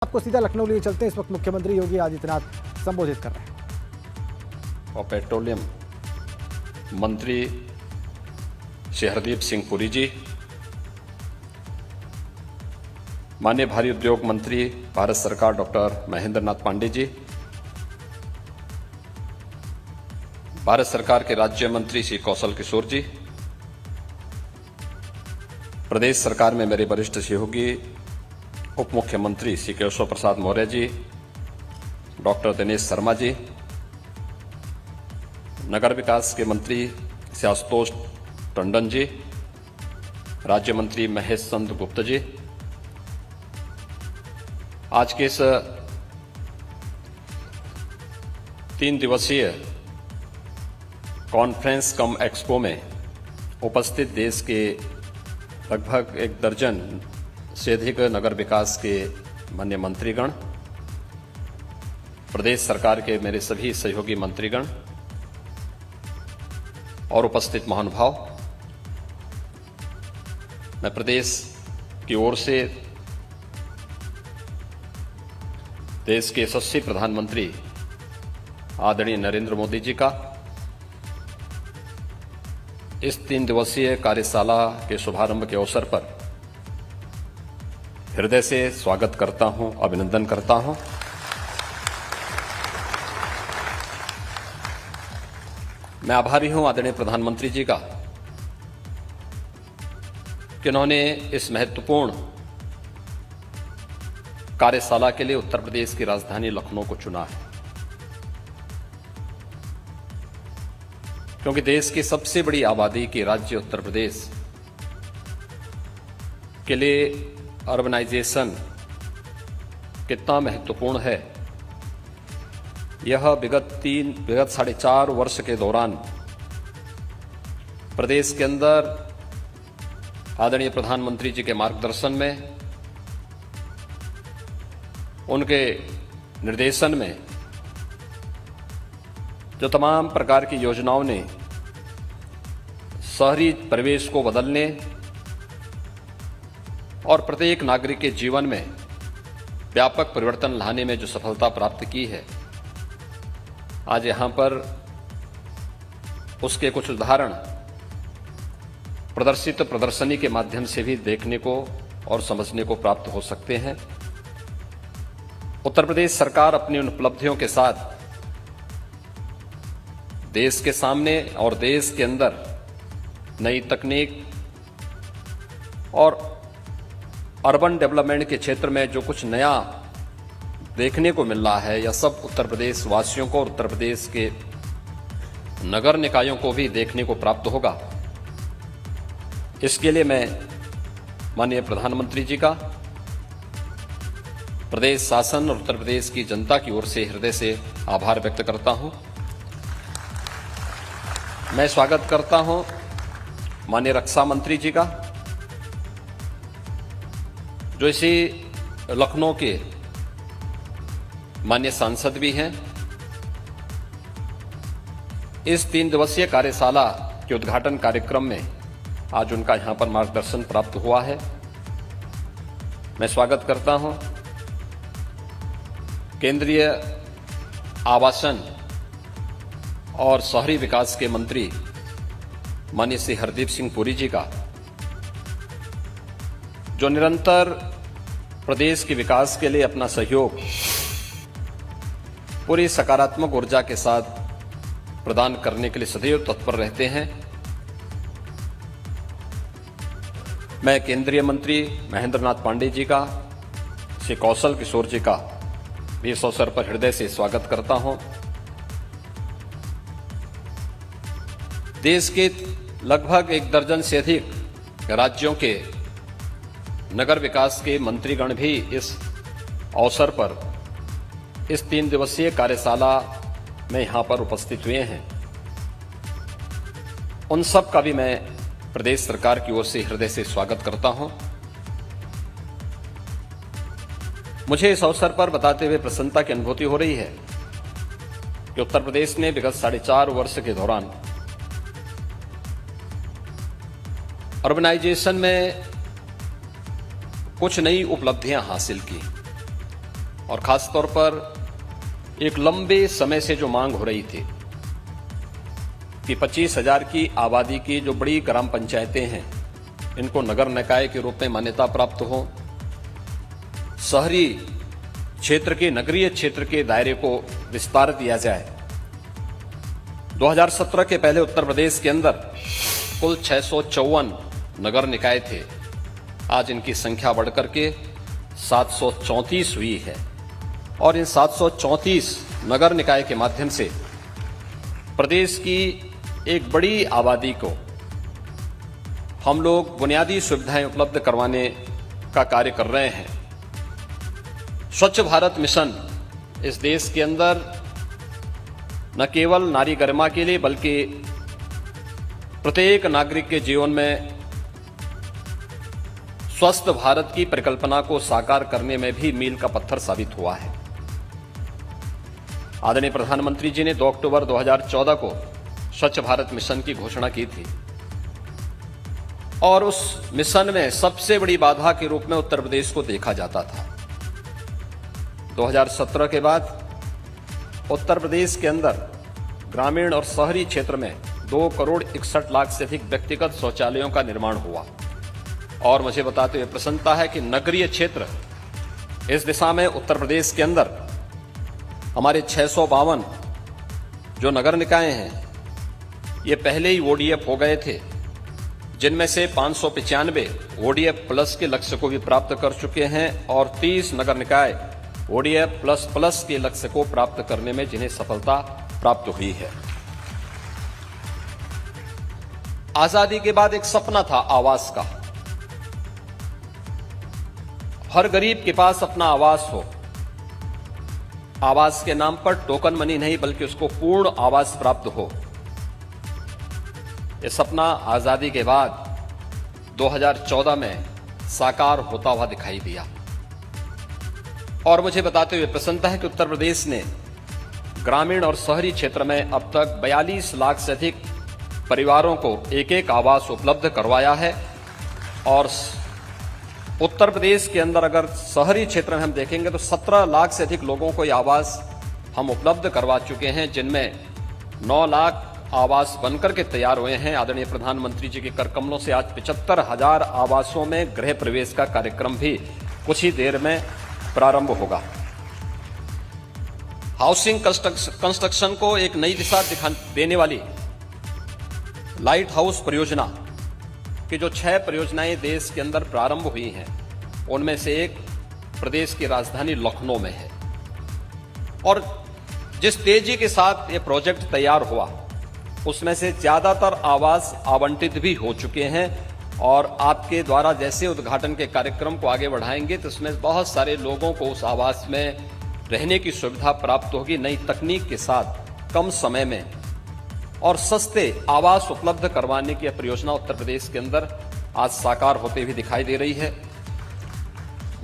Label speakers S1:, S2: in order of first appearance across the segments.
S1: आपको सीधा लखनऊ लिए चलते हैं। इस वक्त मुख्यमंत्री योगी आदित्यनाथ संबोधित कर रहे हैं।
S2: और पेट्रोलियम मंत्री श्री हरदीप सिंह पुरी जी, माननीय भारी उद्योग मंत्री भारत सरकार डॉक्टर महेंद्र नाथ पांडे जी, भारत सरकार के राज्य मंत्री श्री कौशल किशोर जी, प्रदेश सरकार में मेरे वरिष्ठ सहयोगी उप मुख्यमंत्री श्री केशव प्रसाद मौर्य जी, डॉक्टर दिनेश शर्मा जी, नगर विकास के मंत्री श्री आशुतोष टंडन जी, राज्य मंत्री महेश चंद्र गुप्ता जी, आज के इस 3 दिवसीय कॉन्फ्रेंस कम एक्सपो में उपस्थित देश के लगभग 1 दर्जन से अधिक नगर विकास के माननीय मंत्रीगण, प्रदेश सरकार के मेरे सभी सहयोगी मंत्रीगण और उपस्थित महानुभाव, मैं प्रदेश की ओर से देश के यशस्वी प्रधानमंत्री आदरणीय नरेंद्र मोदी जी का इस 3 दिवसीय कार्यशाला के शुभारंभ के अवसर पर हृदय से स्वागत करता हूं, अभिनंदन करता हूं। मैं आभारी हूं आदरणीय प्रधानमंत्री जी का कि उन्होंने इस महत्वपूर्ण कार्यशाला के लिए उत्तर प्रदेश की राजधानी लखनऊ को चुना है, क्योंकि देश की सबसे बड़ी आबादी के राज्य उत्तर प्रदेश के लिए अर्बनाइजेशन कितना महत्वपूर्ण है, यह विगत 4.5 वर्ष के दौरान प्रदेश के अंदर आदरणीय प्रधानमंत्री जी के मार्गदर्शन में, उनके निर्देशन में जो तमाम प्रकार की योजनाओं ने शहरी परिवेश को बदलने और प्रत्येक नागरिक के जीवन में व्यापक परिवर्तन लाने में जो सफलता प्राप्त की है, आज यहां पर उसके कुछ उदाहरण प्रदर्शित प्रदर्शनी के माध्यम से भी देखने को और समझने को प्राप्त हो सकते हैं। उत्तर प्रदेश सरकार अपनी उन उपलब्धियों के साथ देश के सामने और देश के अंदर नई तकनीक और अर्बन डेवलपमेंट के क्षेत्र में जो कुछ नया देखने को मिल रहा है, यह सब उत्तर प्रदेश वासियों को और उत्तर प्रदेश के नगर निकायों को भी देखने को प्राप्त होगा। इसके लिए मैं माननीय प्रधानमंत्री जी का, प्रदेश शासन और उत्तर प्रदेश की जनता की ओर से हृदय से आभार व्यक्त करता हूं। मैं स्वागत करता हूं माननीय रक्षा मंत्री जी का, जो इसी लखनऊ के माननीय सांसद भी हैं। इस 3 दिवसीय कार्यशाला के उद्घाटन कार्यक्रम में आज उनका यहां पर मार्गदर्शन प्राप्त हुआ है। मैं स्वागत करता हूं केंद्रीय आवासन और शहरी विकास के मंत्री माननीय श्री हरदीप सिंह पुरी जी का, जो निरंतर प्रदेश के विकास के लिए अपना सहयोग पूरी सकारात्मक ऊर्जा के साथ प्रदान करने के लिए सदैव तत्पर रहते हैं। मैं केंद्रीय मंत्री महेंद्र नाथ पांडे जी का, श्री कौशल किशोर जी का भी इस अवसर पर हृदय से स्वागत करता हूं। देश के लगभग 1 दर्जन से अधिक राज्यों के नगर विकास के मंत्रीगण भी इस अवसर पर इस 3 दिवसीय कार्यशाला में यहां पर उपस्थित हुए हैं। उन सब का भी मैं प्रदेश सरकार की ओर से हृदय से स्वागत करता हूं। मुझे इस अवसर पर बताते हुए प्रसन्नता की अनुभूति हो रही है कि उत्तर प्रदेश ने विगत 4.5 वर्ष के दौरान अर्बनाइजेशन में कुछ नई उपलब्धियां हासिल की। और खासतौर पर एक लंबे समय से जो मांग हो रही थी कि 25,000 की आबादी की जो बड़ी ग्राम पंचायतें हैं इनको नगर निकाय के रूप में मान्यता प्राप्त हो, शहरी क्षेत्र के नगरीय क्षेत्र के दायरे को विस्तार दिया जाए। 2017 के पहले उत्तर प्रदेश के अंदर कुल 654 नगर निकाय थे। आज इनकी संख्या बढ़कर के 734 हुई है और इन 734 नगर निकाय के माध्यम से प्रदेश की एक बड़ी आबादी को हम लोग बुनियादी सुविधाएं उपलब्ध करवाने का कार्य कर रहे हैं। स्वच्छ भारत मिशन इस देश के अंदर न केवल नारी गरिमा के लिए बल्कि प्रत्येक नागरिक के जीवन में स्वस्थ भारत की परिकल्पना को साकार करने में भी मील का पत्थर साबित हुआ है। आदरणीय प्रधानमंत्री जी ने 2 अक्टूबर 2014 को स्वच्छ भारत मिशन की घोषणा की थी और उस मिशन में सबसे बड़ी बाधा के रूप में उत्तर प्रदेश को देखा जाता था। 2017 के बाद उत्तर प्रदेश के अंदर ग्रामीण और शहरी क्षेत्र में 2,61,00,000 से अधिक व्यक्तिगत शौचालयों का निर्माण हुआ और मुझे बताते हुए प्रसन्नता है कि नगरीय क्षेत्र इस दिशा में उत्तर प्रदेश के अंदर हमारे 652 जो नगर निकाय हैं ये पहले ही ODF हो गए थे, जिनमें से 595 ODF प्लस के लक्ष्य को भी प्राप्त कर चुके हैं और 30 नगर निकाय ODF प्लस प्लस के लक्ष्य को प्राप्त करने में जिन्हें सफलता प्राप्त हुई है। आजादी के बाद एक सपना था आवास का, हर गरीब के पास अपना आवास हो। आवास के नाम पर टोकन मनी नहीं बल्कि उसको पूर्ण आवास प्राप्त हो। यह सपना आजादी के बाद 2014 में साकार होता हुआ दिखाई दिया और मुझे बताते हुए प्रसन्नता है कि उत्तर प्रदेश ने ग्रामीण और शहरी क्षेत्र में अब तक 42 लाख से अधिक परिवारों को एक एक आवास उपलब्ध करवाया है और उत्तर प्रदेश के अंदर अगर शहरी क्षेत्र में हम देखेंगे तो 17 लाख से अधिक लोगों को ये आवास हम उपलब्ध करवा चुके हैं, जिनमें 9 लाख आवास बनकर के तैयार हुए हैं। आदरणीय प्रधानमंत्री जी के कर कमलों से आज 75,000 आवासों में गृह प्रवेश का कार्यक्रम भी कुछ ही देर में प्रारंभ होगा। हाउसिंग कंस्ट्रक्शन को एक नई दिशा देने वाली लाइट हाउस परियोजना की जो 6 परियोजनाएं देश के अंदर प्रारंभ हुई हैं, उनमें से एक प्रदेश की राजधानी लखनऊ में है और जिस तेजी के साथ ये प्रोजेक्ट तैयार हुआ उसमें से ज्यादातर आवास आवंटित भी हो चुके हैं और आपके द्वारा जैसे उद्घाटन के कार्यक्रम को आगे बढ़ाएंगे तो उसमें बहुत सारे लोगों को उस आवास में रहने की सुविधा प्राप्त होगी। नई तकनीक के साथ कम समय में और सस्ते आवास उपलब्ध करवाने की परियोजना उत्तर प्रदेश के अंदर आज साकार होते हुए दिखाई दे रही है।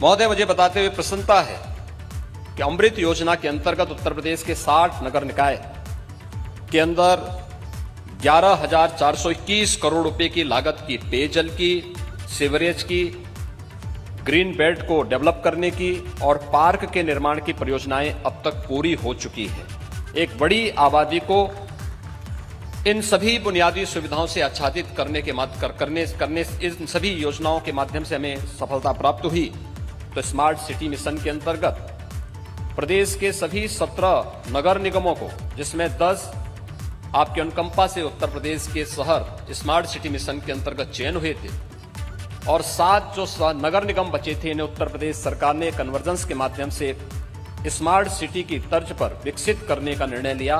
S2: महोदय, मुझे बताते हुए प्रसन्नता है कि अमृत योजना के अंतर्गत उत्तर प्रदेश के 60 नगर निकाय के अंदर 11,421 करोड़ रुपए की लागत की पेयजल की, सीवरेज की, ग्रीन बेल्ट को डेवलप करने की और पार्क के निर्माण की परियोजनाएं अब तक पूरी हो चुकी है। एक बड़ी आबादी को इन सभी बुनियादी सुविधाओं से आच्छादित करने इन सभी योजनाओं के माध्यम से हमें सफलता प्राप्त हुई। तो स्मार्ट सिटी मिशन के अंतर्गत प्रदेश के सभी 17 नगर निगमों को, जिसमें 10 आपके अनुकंपा से उत्तर प्रदेश के शहर स्मार्ट सिटी मिशन के अंतर्गत चयन हुए थे और 7 जो नगर निगम बचे थे इन्हें उत्तर प्रदेश सरकार ने कन्वर्जेंस के माध्यम से स्मार्ट सिटी की तर्ज पर विकसित करने का निर्णय लिया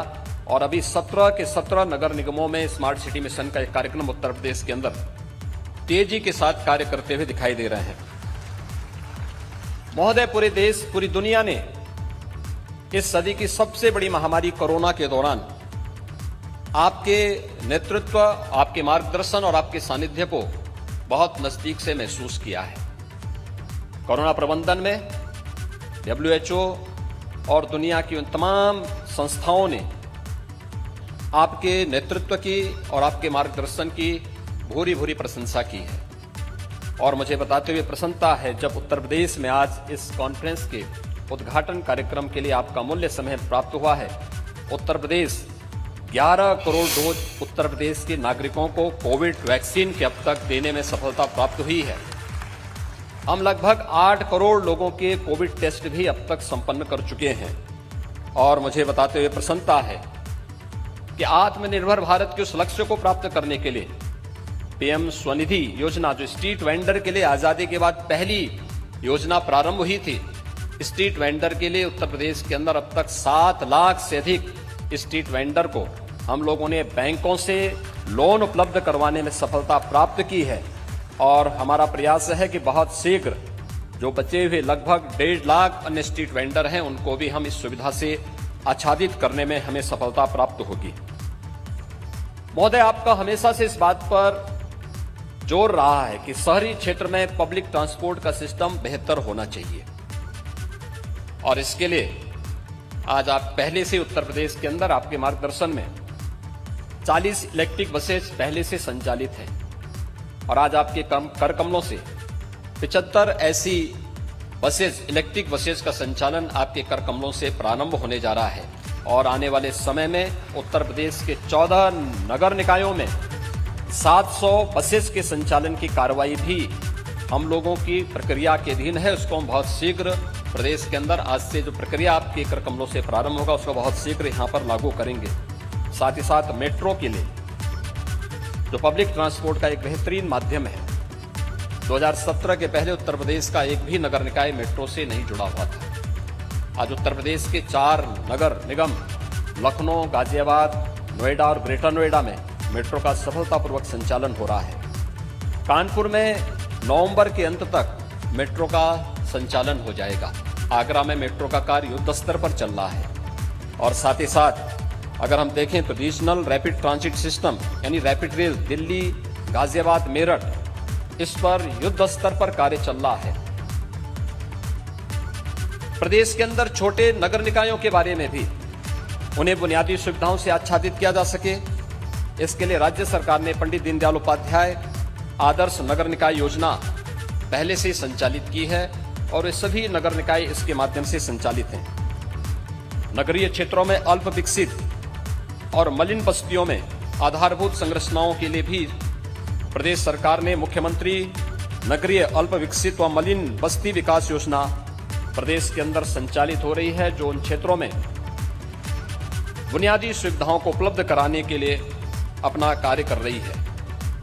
S2: और अभी 17 के 17 नगर निगमों में स्मार्ट सिटी मिशन का एक कार्यक्रम उत्तर प्रदेश के अंदर तेजी के साथ कार्य करते हुए दिखाई दे रहे हैं। महोदय, पूरे देश, पूरी दुनिया ने इस सदी की सबसे बड़ी महामारी कोरोना के दौरान आपके नेतृत्व, आपके मार्गदर्शन और आपके सानिध्य को बहुत नजदीक से महसूस किया है। कोरोना प्रबंधन में WHO और दुनिया की उन तमाम संस्थाओं ने आपके नेतृत्व की और आपके मार्गदर्शन की भूरी भूरी प्रशंसा की है और मुझे बताते हुए प्रसन्नता है जब उत्तर प्रदेश में आज इस कॉन्फ्रेंस के उद्घाटन कार्यक्रम के लिए आपका अमूल्य समय प्राप्त हुआ है। उत्तर प्रदेश 11 करोड़ डोज उत्तर प्रदेश के नागरिकों को कोविड वैक्सीन के अब तक देने में सफलता प्राप्त हुई है। हम लगभग 8 करोड़ लोगों के कोविड टेस्ट भी अब तक संपन्न कर चुके हैं। और मुझे बताते हुए प्रसन्नता है कि आत्मनिर्भर भारत के उस लक्ष्य को प्राप्त करने के लिए पीएम स्वनिधि योजना, जो स्ट्रीट वेंडर के लिए आजादी के बाद पहली योजना प्रारंभ हुई थी, स्ट्रीट वेंडर के लिए उत्तर प्रदेश के अंदर अब तक 7 लाख से अधिक स्ट्रीट वेंडर को हम लोगों ने बैंकों से लोन उपलब्ध करवाने में सफलता प्राप्त की है। और हमारा प्रयास है कि बहुत शीघ्र जो बचे हुए लगभग 1.5 लाख अन्य स्ट्रीट वेंडर हैं, उनको भी हम इस सुविधा से आच्छादित करने में हमें सफलता प्राप्त होगी। महोदय, आपका हमेशा से इस बात पर जोर रहा है कि शहरी क्षेत्र में पब्लिक ट्रांसपोर्ट का सिस्टम बेहतर होना चाहिए, और इसके लिए आज आप पहले से उत्तर प्रदेश के अंदर आपके मार्गदर्शन में 40 इलेक्ट्रिक बसेस पहले से संचालित हैं, और आज आपके कर कमलों से 75 ऐसी बसेस, इलेक्ट्रिक बसेस का संचालन आपके कर कमलों से प्रारंभ होने जा रहा है। और आने वाले समय में उत्तर प्रदेश के 14 नगर निकायों में 700 बसेस के संचालन की कार्रवाई भी हम लोगों की प्रक्रिया के अधीन है। उसको हम बहुत शीघ्र प्रदेश के अंदर, आज से जो प्रक्रिया आपके कर कमलों से प्रारंभ होगा, उसको बहुत शीघ्र यहाँ पर लागू करेंगे। साथ ही साथ मेट्रो के लिए, जो पब्लिक ट्रांसपोर्ट का एक बेहतरीन माध्यम है, 2017 के पहले उत्तर प्रदेश का एक भी नगर निकाय मेट्रो से नहीं जुड़ा हुआ था। आज उत्तर प्रदेश के 4 नगर निगम, लखनऊ, गाजियाबाद, नोएडा और ग्रेटर नोएडा में मेट्रो का सफलतापूर्वक संचालन हो रहा है। कानपुर में नवंबर के अंत तक मेट्रो का संचालन हो जाएगा। आगरा में मेट्रो का कार्य युद्ध स्तर पर चल रहा है। और साथ ही साथ अगर हम देखें तो रीजनल रैपिड ट्रांजिट सिस्टम यानी रैपिड रेल दिल्ली, गाजियाबाद, मेरठ, इस पर युद्ध स्तर पर कार्य चल रहा है। प्रदेश के अंदर छोटे नगर निकायों के बारे में भी उन्हें बुनियादी सुविधाओं से आच्छादित किया जा सके, इसके लिए राज्य सरकार ने पंडित दीनदयाल उपाध्याय आदर्श नगर निकाय योजना पहले से संचालित की है, और ये सभी नगर निकाय इसके माध्यम से संचालित हैं। नगरीय क्षेत्रों में अल्प विकसित और मलिन बस्तियों में आधारभूत संरचनाओं के लिए भी प्रदेश सरकार ने मुख्यमंत्री नगरीय अल्प विकसित व मलिन बस्ती विकास योजना प्रदेश के अंदर संचालित हो रही है, जो उन क्षेत्रों में बुनियादी सुविधाओं को उपलब्ध कराने के लिए अपना कार्य कर रही है।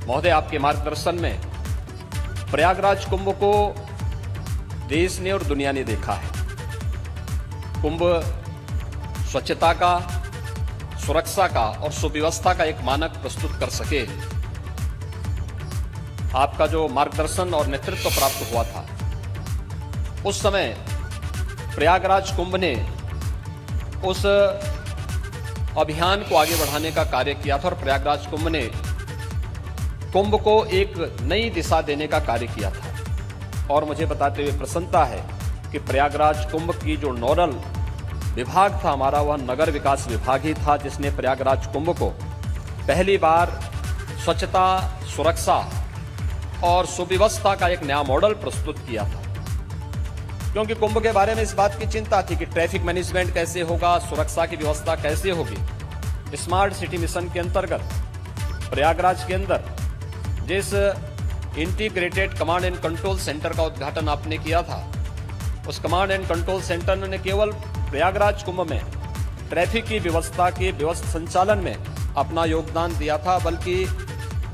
S2: महोदय, आपके मार्गदर्शन में प्रयागराज कुंभ को देश ने और दुनिया ने देखा है। कुंभ स्वच्छता का, सुरक्षा का और सुव्यवस्था का एक मानक प्रस्तुत कर सके। आपका जो मार्गदर्शन और नेतृत्व प्राप्त हुआ था, उस समय प्रयागराज कुंभ ने उस अभियान को आगे बढ़ाने का कार्य किया था, और प्रयागराज कुंभ ने कुंभ को एक नई दिशा देने का कार्य किया था। और मुझे बताते हुए प्रसन्नता है कि प्रयागराज कुंभ की जो नोडल विभाग था हमारा, वह नगर विकास विभाग ही था, जिसने प्रयागराज कुंभ को पहली बार स्वच्छता, सुरक्षा और सुव्यवस्था का एक नया मॉडल प्रस्तुत किया था। क्योंकि कुंभ के बारे में इस बात की चिंता थी कि ट्रैफिक मैनेजमेंट कैसे होगा, सुरक्षा की व्यवस्था कैसे होगी। स्मार्ट सिटी मिशन के अंतर्गत प्रयागराज के अंदर जिस integrated command and control centre का उद्घाटन आपने किया था, उस कमांड एंड कंट्रोल सेंटर ने केवल प्रयागराज कुंभ में ट्रैफिक की व्यवस्था के व्यवस्था संचालन में अपना योगदान दिया था, बल्कि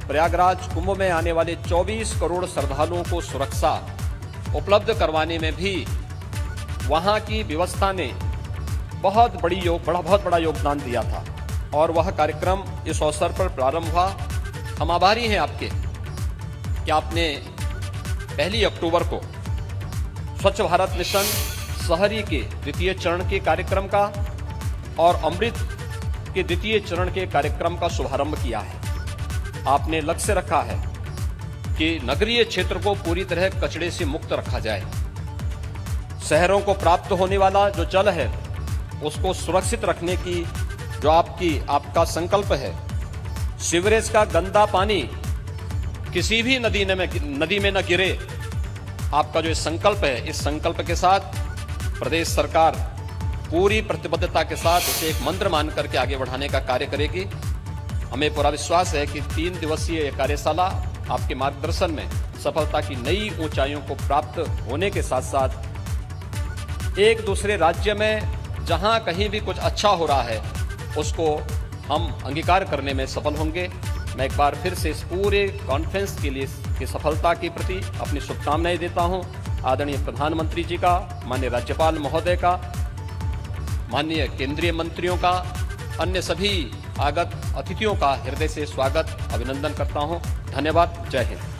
S2: प्रयागराज कुंभ में आने वाले 24 करोड़ श्रद्धालुओं को सुरक्षा उपलब्ध करवाने में भी वहां की व्यवस्था ने बहुत बड़ा योगदान दिया था। और वह कार्यक्रम इस अवसर पर प्रारंभ हुआ। हम आभारी हैं आपके कि आपने 1 अक्टूबर को स्वच्छ भारत मिशन शहरी के द्वितीय चरण के कार्यक्रम का और अमृत के द्वितीय चरण के कार्यक्रम का शुभारंभ किया है। आपने लक्ष्य रखा है कि नगरीय क्षेत्र को पूरी तरह कचरे से मुक्त रखा जाए। शहरों को प्राप्त होने वाला जो जल है उसको सुरक्षित रखने की जो आपका संकल्प है। सीवरेज का गंदा पानी किसी भी नदी में न गिरे, आपका जो संकल्प है, इस संकल्प के साथ प्रदेश सरकार पूरी प्रतिबद्धता के साथ इसे एक मंत्र मान करके आगे बढ़ाने का कार्य करेगी। हमें पूरा विश्वास है कि 3 दिवसीय ये कार्यशाला आपके मार्गदर्शन में सफलता की नई ऊंचाइयों को प्राप्त होने के साथ साथ एक दूसरे राज्य में जहां कहीं भी कुछ अच्छा हो रहा है उसको हम अंगीकार करने में सफल होंगे। मैं एक बार फिर से इस पूरे कॉन्फ्रेंस के लिए की सफलता के प्रति अपनी शुभकामनाएं देता हूं। आदरणीय प्रधानमंत्री जी का, माननीय राज्यपाल महोदय का, माननीय केंद्रीय मंत्रियों का, अन्य सभी आगत अतिथियों का हृदय से स्वागत अभिनंदन करता हूं। धन्यवाद। जय हिंद।